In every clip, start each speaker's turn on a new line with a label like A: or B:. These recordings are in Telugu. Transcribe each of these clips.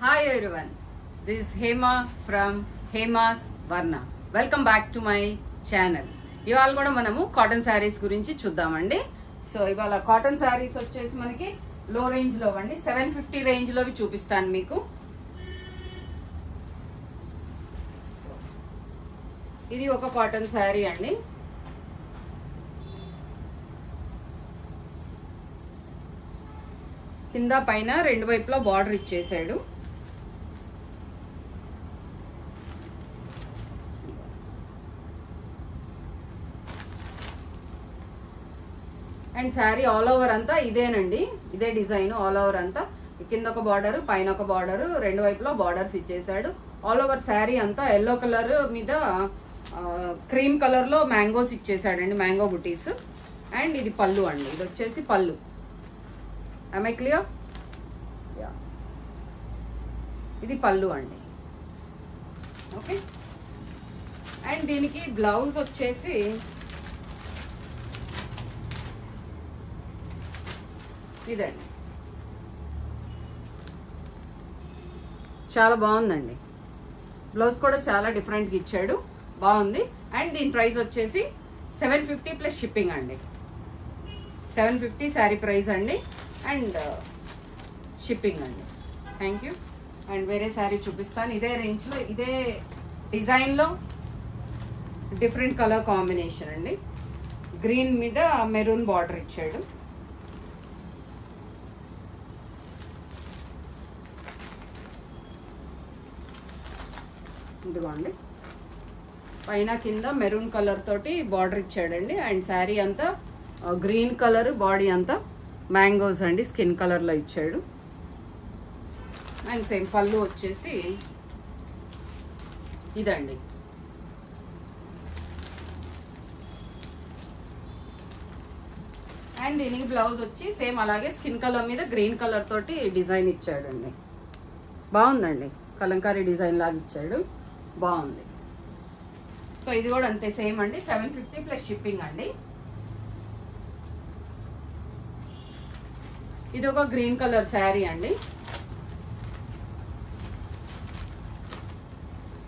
A: Hi everyone, this is Hema from Hema's Varna. Welcome back to my channel. ఇవాళ కూడా మనము కాటన్ శారీస్ గురించి చూద్దామండి. సో ఇవాళ కాటన్ శారీస్ వచ్చేసి మనకి లో రేంజ్ లో అండి 750 రేంజ్ లోవి చూపిస్తాను మీకు. ఇది ఒక కాటన్ శారీ అండి. కింద పైన రెండు వైపులా బార్డర్ ఇచ్చేసాడు. అండ్ శారీ ఆల్ ఓవర్ అంతా ఇదేనండి, ఇదే డిజైన్ ఆల్ ఓవర్ అంతా. కింద ఒక బార్డర్ పైన ఒక బార్డర్, రెండు వైపులో బార్డర్స్ ఇచ్చేసాడు. ఆల్ ఓవర్ శారీ అంతా ఎల్లో కలర్ మీద క్రీమ్ కలర్ లో మ్యాంగోస్ ఇచ్చేసాడండి, మ్యాంగో బుటీస్. అండ్ ఇది పళ్ళు అండి, ఇది వచ్చేసి పళ్ళు. am I clear? Yeah, ఇది పళ్ళు అండి. ఓకే, అండ్ దీనికి బ్లౌజ్ వచ్చేసి ఇదండి. చాలా బాగుందండి, బ్లౌజ్ కూడా చాలా డిఫరెంట్గా ఇచ్చాడు, బాగుంది. అండ్ దీని ప్రైస్ వచ్చేసి 750 ప్లస్ షిప్పింగ్ అండి. 750 శారీ ప్రైస్ అండి, అండ్ షిప్పింగ్ అండి. Thank you. అండ్ వేరే శారీ చూపిస్తాను ఇదే రేంజ్లో, ఇదే డిజైన్లో, డిఫరెంట్ కలర్ కాంబినేషన్ అండి. గ్రీన్ మీద మెరూన్ బార్డర్ ఇచ్చాడు. ఇదిగోండి, పైన కింద మెరూన్ కలర్ తోటి బార్డర్ ఇచ్చాడండి. అండ్ శారీ అంతా గ్రీన్ కలర్, బాడీ అంతా మ్యాంగోస్ అండి, స్కిన్ కలర్లో ఇచ్చాడు. అండ్ సేమ్ పళ్ళు వచ్చేసి ఇదండి. అండ్ దీనికి బ్లౌజ్ వచ్చి సేమ్ అలాగే స్కిన్ కలర్ మీద గ్రీన్ కలర్ తోటి డిజైన్ ఇచ్చాడండి. బాగుందండి, కలంకారీ డిజైన్ లాగా ఇచ్చాడు, బాగుంది. సో ఇది కూడా అంతే సేమ్ అండి, 750 ప్లస్ షిప్పింగ్ అండి. ఇది ఒక గ్రీన్ కలర్ శారీ అండి.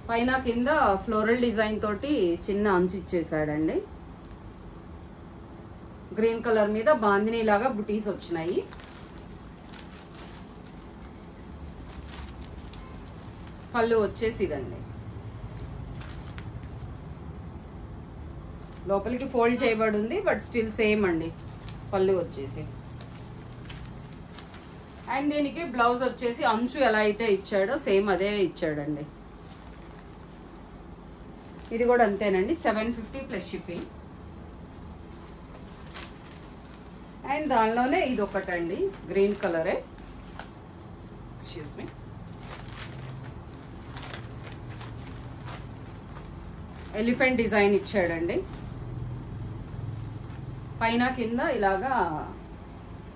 A: పైన కింద ఫ్లోరల్ డిజైన్ తోటి చిన్న అంచు ఇచ్చేసాడండి. గ్రీన్ కలర్ మీద బాందినీ లాగా బుటీస్ వచ్చినాయి. పళ్ళు వచ్చేసి ఇదండి, లోపలికి ఫోల్డ్ చేయబడి ఉంది, బట్ స్టిల్ సేమ్ అండి పళ్ళు వచ్చేసి. అండ్ దీనికి బ్లౌజ్ వచ్చేసి అంచు ఎలా అయితే ఇచ్చాడో సేమ్ అదే ఇచ్చాడండి. ఇది కూడా అంతేనండి, 750 ప్లస్ షిప్పింగ్. అండ్ దానిలోనే ఇది ఒకటండి, గ్రీన్ కలరే, ఎక్స్క్యూజ్ మీ. ఎలిఫెంట్ డిజైన్ ఇచ్చాడండి. పైన కింద ఇలాగా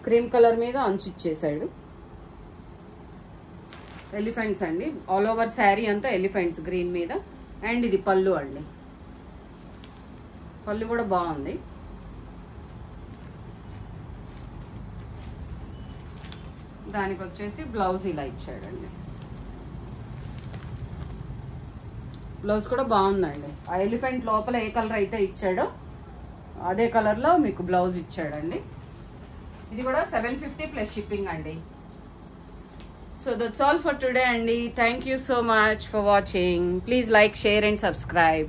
A: క్రీమ్ కలర్ మీద అంచు ఇచ్చేసాడు. ఎలిఫెంట్స్ అండి, ఆల్ ఓవర్ శారీ అంతా ఎలిఫెంట్స్ గ్రీన్ మీద. అండ్ ఇది పళ్ళు అండి, పళ్ళు కూడా బాగుంది. దానికి వచ్చేసి బ్లౌజ్ ఇలా ఇచ్చాడండి. బ్లౌజ్ కూడా బాగుందండి. ఆ ఎలిఫెంట్ లోపల ఏ కలర్ అయితే ఇచ్చాడో అదే కలర్లో మీకు బ్లౌజ్ ఇచ్చాడండి. ఇది కూడా 750 ప్లస్ షిప్పింగ్ అండి. So that's all for today అండి. Thank you so much for watching. Please like, share and subscribe.